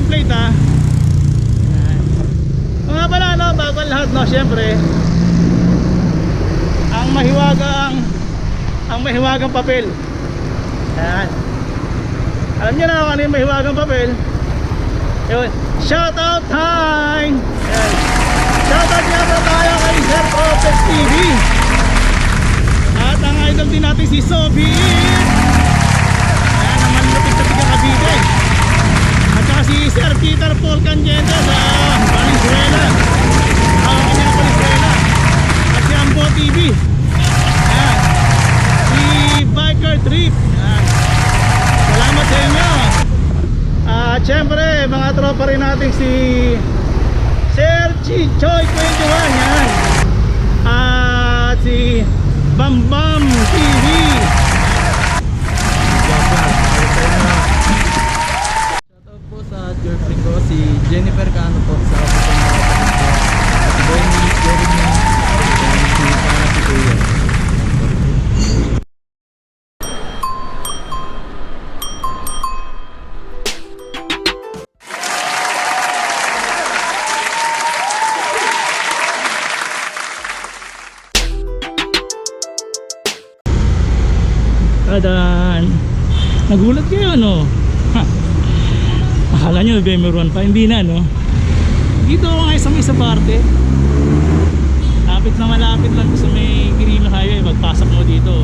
plate ha. Yan. Mga pala no, bago ang lahat no, syempre ang mahiwagang papel. Yan. Alam niyo na kung ano yung mahiwagang papel. Yun, shoutout time. Yan. Shoutout nga pa tayo kay Sir Prophet TV. At ang idol din natin si Sophie. Ayan naman lupit sa tigang Cavite. At saka si Sir Peter Paul Canyete sa Valenzuela. Ang kanyang Valenzuela. At si Ambo TV. Ayan. Si Biker Trip. Ayan. Salamat sa inyo. At syempre mga tropa rin natin si Sir Chichoy 21. Yan. At si Bambam TV. Shoutout po sa girlfriend ko, si Jennifer Cano po sa kapatid ko. At si Bonnie, Jeremy, and si Para si Kuya. Adan. Nagulat kayo no? Ha. Akala nyo Bemeron pa, hindi na no? Dito ako ngayon sa may isa parte. Malapit lang sa may Green Highway. Pagpasok mo dito,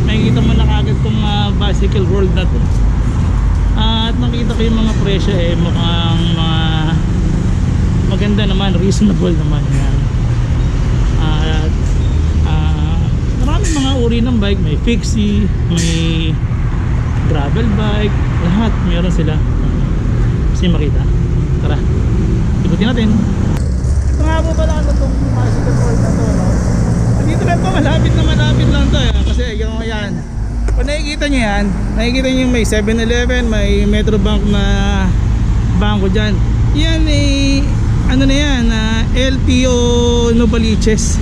makikita mo na kagad tong bicycle world na to. At nakita ko yung mga presyo mukhang maganda naman, reasonable naman yan. At maraming mga uri ng bike, may fixie, may gravel bike, lahat meron sila. Kasi makita. Tara, ikutin natin. Ito nga po pala itong bicycle world na to, no? Dito lang po, malapit lang to kasi yung yan, kung nakikita nyo yan, nakikita nyo yung may 7-Eleven, may Metrobank na bangko dyan. Yan ano na yan, LTO Novaliches.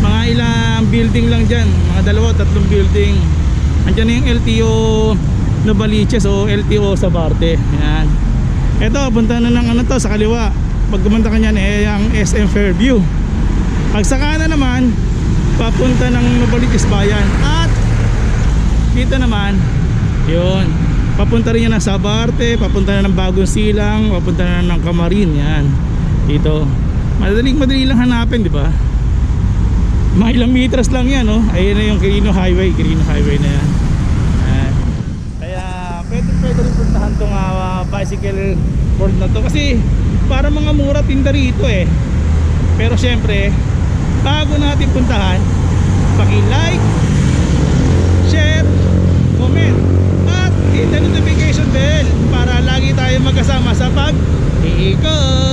Mga ilang building lang dyan, mga 2-3 building. Andyan na yung LTO Novaliches o LTO sa parte. Yan. Ito, punta na ng ano to, sa kaliwa. Pag gumunta ka nyan, ang SM Fairview. Pag sa kanan naman, papunta ng Novaliches Bayan. At dito naman, yun, papunta rin yan ng Sabarte, papunta na ng Bagong Silang, papunta na ng Camarin. Yan, dito. Madali lang hanapin, di ba? Mga ilang meters lang yan, no? Ayun na yung Quirino Highway na yan. Kaya pwede rin puntahan itong bicycle world na to. Kasi para mga mura tinda rito Pero syempre, bago natin puntahan, paki-like, share, comment, at hit the notification bell para lagi tayo magkasama sa pag-iikot.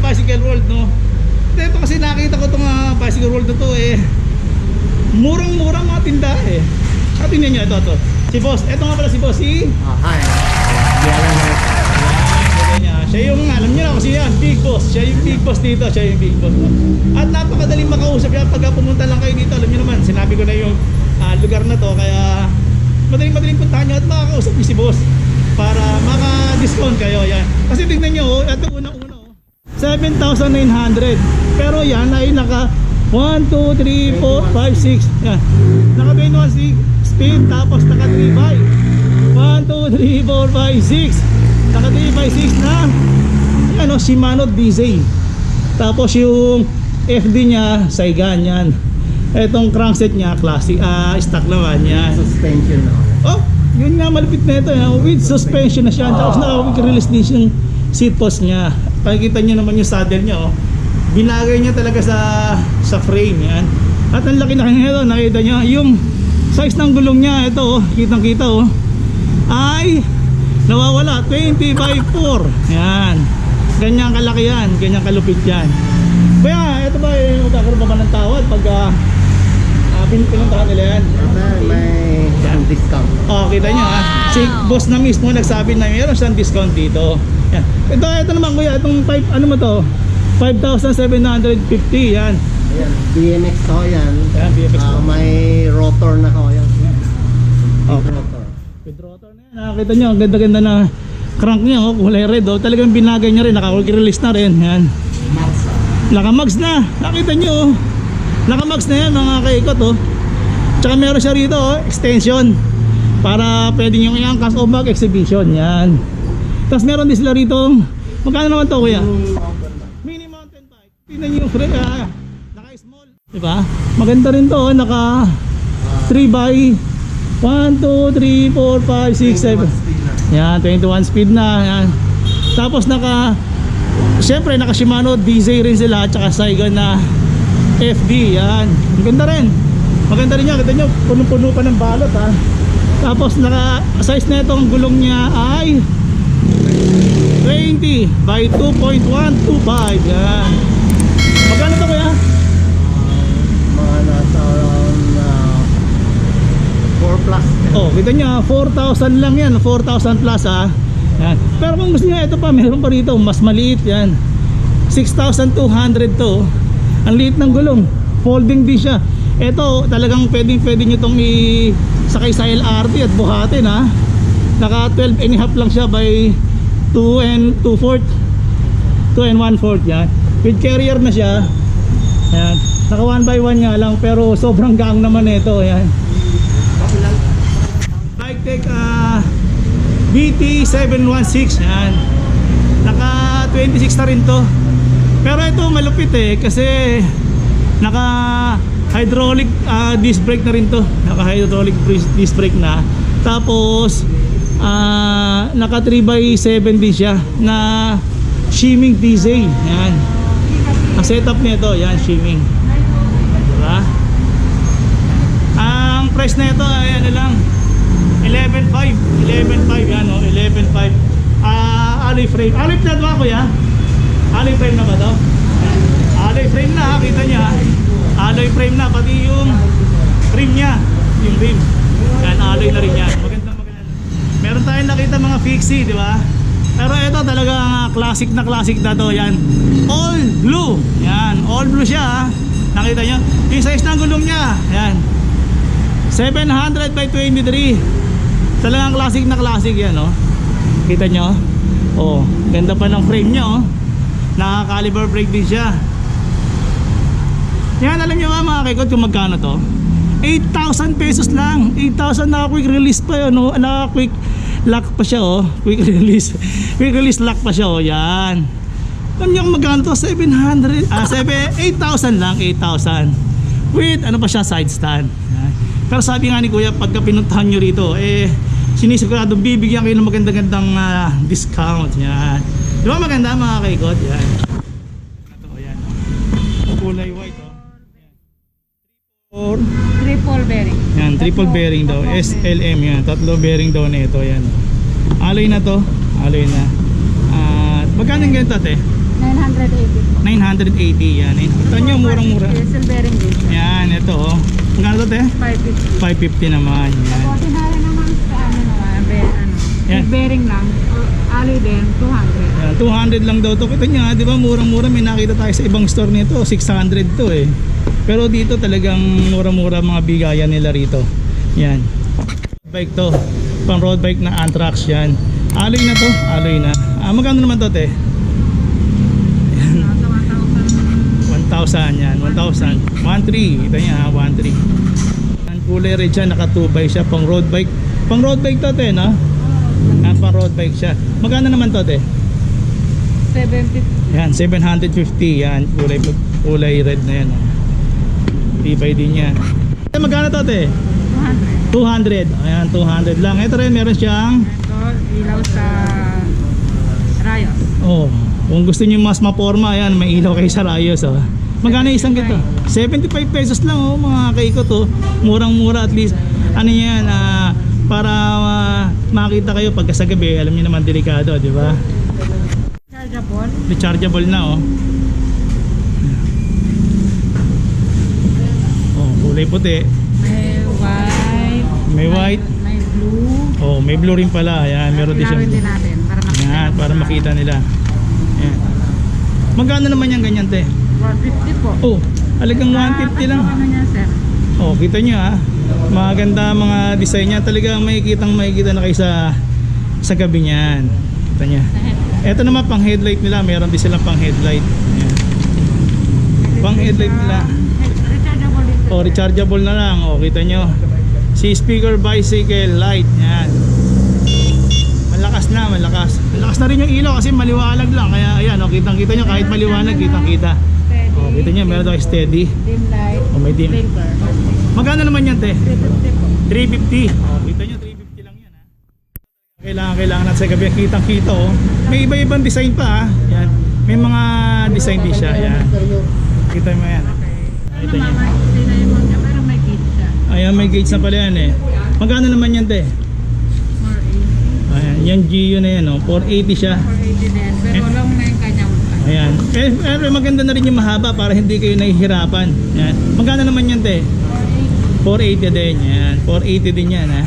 bicycle world, no? Ito kasi nakita ko itong bicycle world na to murang-murang mga tinda At tingnan nyo, ito si boss, ito nga pala si boss, hi siya yung, alam nyo na kasi yan, big boss. Siya yung big boss dito, siya yung big boss, no? At napakadaling makausap yan pagka pumunta lang kayo dito. Alam nyo naman, sinabi ko na yung lugar na to, kaya madaling puntahan nyo at makakausap nyo si boss para maka-discount kayo yan. Kasi tingnan nyo, ito unang-una 7,900. Pero yan ay naka 1, 2, 3, 4, 5, 6. Yan. Naka 21 speed tapos naka 3 by 1, 2, 3, 4, 5, 6. Naka 3 by 6 na ano, Shimano diesel. Tapos yung FD niya Saigan yan. Etong crankset niya classic, stock naman yan. Suspension na. Oh, yun nga malupit na ito, with suspension na siya. Tapos naka-quick release din yung seat post niya. Pakikita niyo naman yung saddle niya, oh. Binagay niya talaga sa frame yan. At ang laki na kanya ito, nakita niyo yung size ng gulong niya. Ito, oh, kitang-kita, oh, ay nawawala 20 by 4. Yan. Ganyan kalaki yan, ganyan kalupit yan. Kaya ito ba, magkakaroon ba ng tawad pag pinuntahan nila yan? May discount. Oh, kita nyo ha. Si boss na mismo nagsabi na mayroon siyang discount dito. Yan. Ito naman kuya, itong 5, ano mo to? 5,750 yan. Ayan, BMX ho yan. Yan, BMX ho. May rotor na ho yan. Oh. Rotor. With rotor na yan. Nakita nyo, ang ganda-ganda na crank niya, oh, kulay red, oh. Talagang binagay niya rin, naka-release na rin. Yan. Naka-mags na. Nakita nyo, oh. Naka-mags na yan mga kaikot, oh. Tsaka meron siya rito, oh, extension para pwede nyo i-angkas o mag-exhibition. Yan. Tapos meron din sila rito. Magkano naman to kuya? Mini mountain bike. Tingnan nyo yung frame, naka-small, diba? Maganda rin to, oh. Naka 3 by 1, 2, 3, 4, 5, 6, 7. Yan, 21 speed na. Yan. Tapos syempre naka Shimano diesel rin sila, tsaka Saigan na FD. Yan, maganda rin. Maganda rin yan, kita nyo, punong-puno pa ng balot ha. Tapos naka size na itong gulong niya ay 20 by 2.125. Yan. Magkano to kuya? Mga nasa around 4 plus. Oh, kita nyo, 4,000 lang yan, 4,000 plus ha. Yan. Pero kung gusto niya, ito pa, meron pa rito, mas maliit yan. 6,200 to. Ang liit ng gulong, folding din siya. Ito talagang pwede nyo itong sakay sa LRT at buhatin ha. Naka 12 and a half lang siya by 2 and 2/4, 2 and 1/4 yan. With carrier na siya. Yan. Naka 1 by 1 nga lang, pero sobrang gang naman ito. Yan. Bike BT716 yan. Naka 26 na rin to. Pero ito malupit kasi naka hydraulic disc brake na rin to. Naka hydraulic disc brake na. Tapos naka 3x7 din siya na shimming diesel. Yan. Ang setup nito, yan, shimming. Diba? Ang price na ito ay ano lang, 11.5 yan, oh, 11.5. Alloy frame. Alloy na ba kuya? Alloy frame na ba to? Alloy frame na, kita niya. Alloy frame na, pati yung rim niya. Yung rim. Yan, alloy na rin yan. Maganda. Meron tayong nakita mga fixie, di ba? Pero ito talaga classic na to. Yan. All blue. Yan, all blue siya. Nakita nyo? Yung size ng gulong niya. Yan. 700 by 23. Talagang classic na classic yan, oh. Kita nyo? Oh, ganda pa ng frame niya, oh. Naka-caliber brake din siya. Yan, alam nyo ba mga kaikot kung magkano to? 8,000 pesos lang. 8,000 na quick release pa yun, oh. Naka quick lock pa siya, oh. Quick release lock pa siya, oh. Yan. Alam nyo kung magkano to? 8,000 lang, 8,000. With ano pa siya, side stand. Yan. Pero sabi nga ni kuya, pagka pinuntahan nyo rito, sinisigurado bibigyan kayo ng magandang discount. Yan. Di ba maganda mga kaikot? Yan. Ito, yan. Kulay white, oh. Triple bearing. Yan, triple bearing daw. SLM yan. Tatlo bearing daw na ito. Yan. Alloy na to. Alloy na. Magkano yung ganito, te? 980. 980 yan. Ito nyo, murang-mura. Diesel bearing din. Yan, ito, oh. Magkano to, te? 550. 550 naman. Yan. Ordinary naman sa Yan. bearing lang. Alloy din, 200. Yan, 200 lang daw to. Kita nyo, di ba? Murang-mura. May nakita tayo sa ibang store nito. 600 to eh. Pero dito talagang mura-mura mga bigayan nila rito. Yan. Bike to. Pang road bike na Anthrax yan. Alloy na to. Alloy na. Magkano naman to, te? Yan. 1,000 yan, 1,000. 1,300, kita niya ha, 1,300. Ang kulay red siya, naka 2x siya, pang road bike. Pang road bike to te, no? Pang road bike siya. Magkano naman to te? 750. Yan, 750 yan, kulay red na yan. Oh. Tibay din yan. Magkano to te? 200. 200. Ayan, 200 lang. Ito rin meron siyang Ito, ilaw sa Rayos. oh, kung gusto niyo mas maporma, ayan, may ilaw kayo sa Rayos, oh. Magkano isang ganito? 75 pesos lang, oh, mga kaikot, oh. Murang-mura, at least ano yan, para makita kayo pagka sa gabi, alam niyo naman delikado, di ba? Chargeable. Rechargeable na, oh. Oh, kulay puti. May white. May white. May blue. Oh, may blue rin pala. Ayan, meron din Ilawin siyang din natin para makita. ayan, para makita nila. Ayan. Magkano naman yan ganyan, te? 150 po. Oh, alagang 150 lang. Ano niya, sir? Oh, kita nyo ha. Maganda mga design niya. Talagang makikita na kayo sa gabi niyan. Kita niya. Sa head. Ito naman pang headlight nila. Meron din silang pang headlight. Ayan. Pang headlight nila. Rechargeable dito. Oh, rechargeable na lang. Oh, kita nyo. Si speaker bicycle light. Yan. Malakas na, malakas. Malakas na rin yung ilaw kasi maliwanag lang. Kaya ayan, oh, kitang-kita nyo kahit maliwanag, kitang-kita. Steady. Oh, kita nyo, meron daw steady. Dim light. Oh, may dim. Blinker. Magkano naman yan, te? 350 po. 350. Oh, kita nyo, 350 lang yan ha. Kailangan natin sa gabi. Kitang-kita oh. May iba-ibang design pa ha. Yan. May mga design din siya. Yan. Kita mo yan. Okay. Ito Ano niya. mama, sinayang mo niya pero may gate siya. Ayan, may gauge na pala yan eh. Magkano naman yan, te? 480. Ayan, yan Gio na yan oh. 480 siya. 480 din. Pero long na yung kanyang Ayan. Pero maganda na rin yung mahaba para hindi kayo nahihirapan. Yan. Magkano naman yan, te? 480. 480 din. Yan. 480 din yan ha.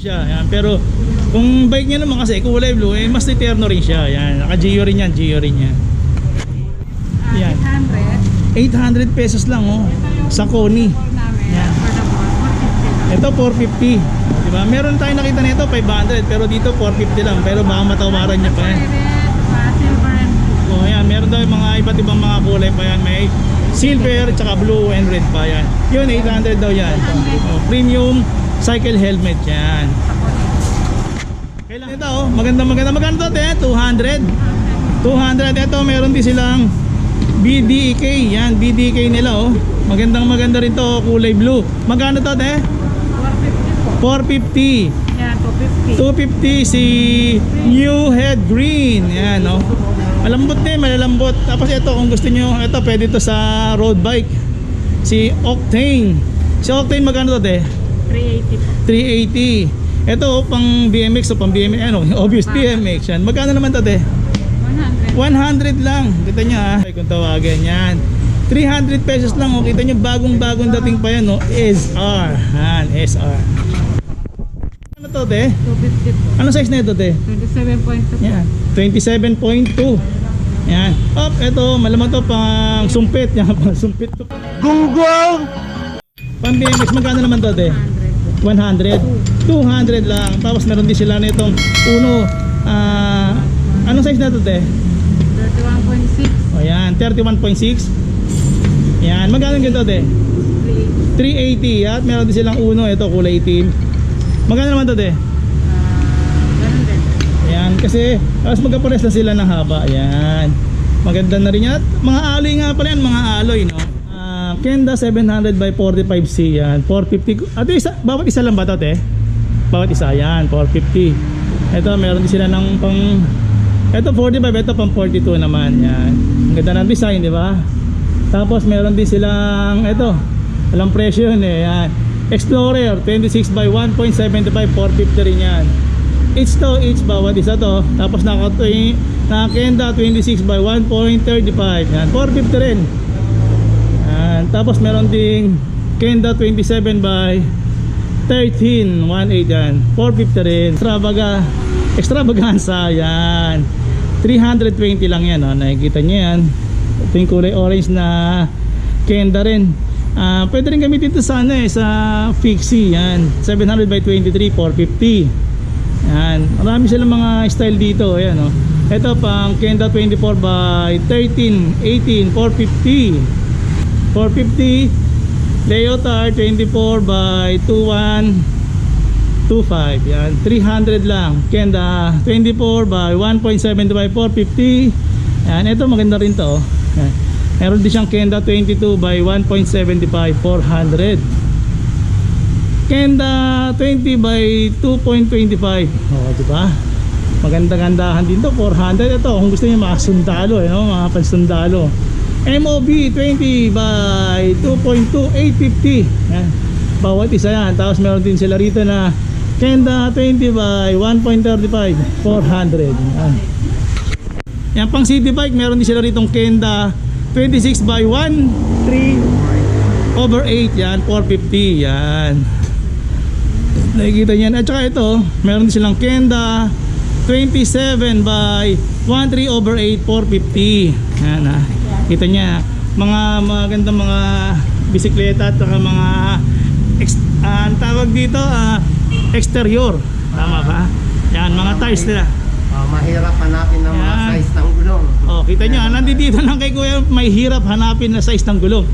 Siya, yan. Pero kung bike niya naman kasi kulay blue, eh mas eterno rin siya. Yan. Naka Gio rin yan. Gio rin yan. Yan. 800. 800 pesos lang oh. Sa Koni. Call namin. Yan. For the ball. 450. Ito 450. Diba? Meron tayong nakita nito 500 pero dito 450 lang. Pero baka matawaran niya pa yan. Silver and blue. Oh, yan. Meron daw yung mga iba't ibang mga kulay pa yan. May silver, tsaka blue and red pa yan. Yun, 800 daw yan. Oh, premium cycle helmet yan. Kailan ito oh, maganda. Magkano to te? 200. 200. Ito meron din silang BDK. Yan, BDK nila oh. Maganda rin to, kulay blue. Magkano to te? 450 po. 450. Yan, 250. 250 si New Head Green. Yan oh. Malambot din, malalambot. Tapos ito kung gusto nyo, ito pwede to sa road bike. Si Octane. Si Octane magkano to te? 380 po. 380. Ito oh, pang BMX o pang BMX, ano, obvious BMX yan. Magkano naman to te? 100. 100 lang. Kita nyo ha. Kung tawagan yan. 300 pesos lang oh. Kita nyo bagong dating pa yan oh. SR. Han, SR. Ano to te? 250 po. Ano size na ito te? 27.2 po. Yan. 27.2. Yan. Up, ito malamang to pang sumpit. Yan, pang sumpit to. Gunggong! Pang BMX, magkano naman to te? 100 po. 100. 200 lang. Tapos meron din sila nitong uno. Anong size na to te? 31.6. O yan, 31.6. Yan, magkano ganito te? 380. At meron din silang uno. Ito kulay itim. Magkano naman to te? Ganun din. Ayan, kasi tapos magkapares na sila ng haba. Ayan. Maganda na rin yan. At mga alloy nga pala yan, mga alloy, no? Kenda 700 by 45C. Yan, 450. At isa, bawat isa lang ba ito, te? Bawat isa, yan, 450. Ito, meron din sila ng pang... Ito 45, ito pang 42 naman. Yan. Ang ganda ng design, di ba? Tapos meron din silang, ito, walang presyo yun eh. Yan. Explorer 26 by 1.75, 450 rin yan. Each to, each bawat isa to. Tapos naka-Kenda 26 by 1.35. Yan, 450 rin. Yan. Tapos meron ding Kenda 27 by 13, 1.8 yan. 450 rin. Extravaganza yan. 320 lang yan, oh. Nakikita nyo yan. Ito yung kulay orange na Kenda rin. Pwede rin gamitin ito sa ano eh, sa Fixie yan. 700 by 23, 450. Yan. Marami silang mga style dito, ayan oh. Ito pang Kenda 24 by 13, 18, 450. 450. Leotard 24 by 2125. Yan, 300 lang. Kenda 24 by 1.75, 450. Yan, ito maganda rin to. Yan. Meron din siyang Kenda 22 by 1.75, 400. Kenda 20 by 2.25. Oh, di ba? Maganda-gandahan din to, 400. Ito kung gusto niyo mga sundalo, mga pansundalo. MOB 20 by 2.2, 850. Yan. Bawat isa yan. Tapos meron din sila rito na Kenda 20 by 1.35, 400. Yan. Yan pang city bike, meron din sila ritong Kenda 26 by 1.3 over 8. Yan, 450. Yan. Nakikita niyan. At saka ito, meron din silang Kenda 27 by 1.3 over 8, 450. Yan ha. Kita niya, mga magandang mga bisikleta at saka mga ang tawag dito, exterior. Tama ba? Yan, mga tires nila. Mahirap hanapin ng mga Yan. size ng gulong. Oh, kita niyo, nandito lang kay Kuya, may hirap hanapin na size ng gulong.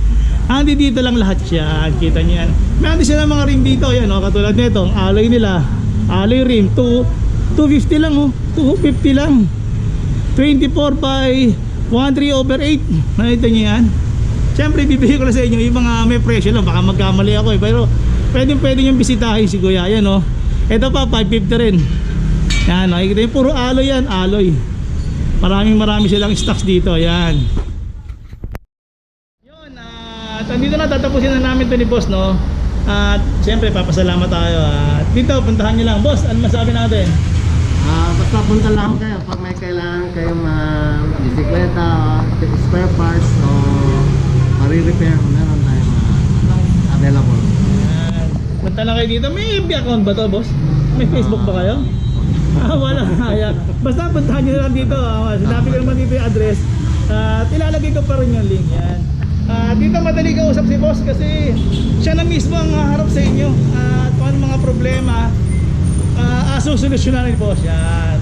Nandito lang lahat yan, kita niyo yan. Meron din sila mga rim dito, yan katulad nito, ang alloy nila, alloy rim, 250 lang 250 lang. 24 by 1.3 over 8. Nakita niyo yan? Siyempre bibigay ko na sa inyo yung mga may presyo lang, baka magkamali ako pero pwede yung bisitahin si Kuya. Yan ito pa 550 rin. Yan, nakikita yung puro alloy yan, alloy. Marami silang stocks dito. Yan. Yun, at andito na, tatapusin na namin to ni Boss, no? At siyempre papasalamat tayo. At dito, puntahan niyo lang. Boss, ano masabi natin? Basta punta lang kayo pag may kailangan kayong bisikleta, spare parts o mari-repair, meron tayong available. Yan. Punta lang kayo dito. May FB account ba to, Boss? May Facebook ba kayo? Wala. Ayan. Basta puntahan nyo lang dito. Sinabi ko naman dito yung address. At ilalagay ko pa rin yung link. Yan. Dito madali kausap si Boss kasi siya na mismo ang harap sa inyo. At kung ano mga problema, susolusyonan ni Boss. Yan.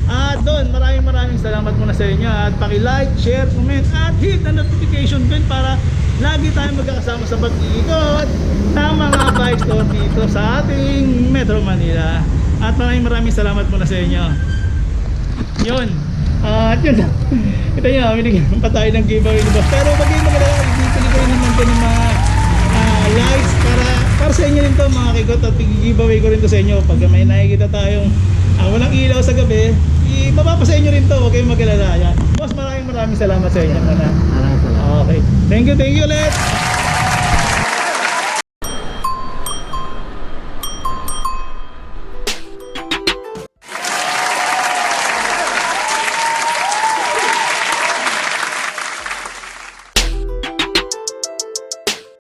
At doon, maraming salamat muna sa inyo. At paki-like, share, comment, at hit the notification bell para lagi tayong magkakasama sa pag-iikot ng mga bike store dito sa ating Metro Manila. At maraming salamat muna sa inyo. Yun. At yun. Ito nyo, binigyan pa tayo ng giveaway ni Boss. Pero magiging maganda, ibibili ko rin naman ito ng mga likes para sa inyo rin to mga kigot. At i-giveaway ko rin to sa inyo. Pag may nakikita tayong walang ilaw sa gabi, mapapasa inyo rin to. Huwag kayong mag-alala. Yan. Boss, maraming salamat sa inyo. Maraming salamat. Okay. Thank you ulit.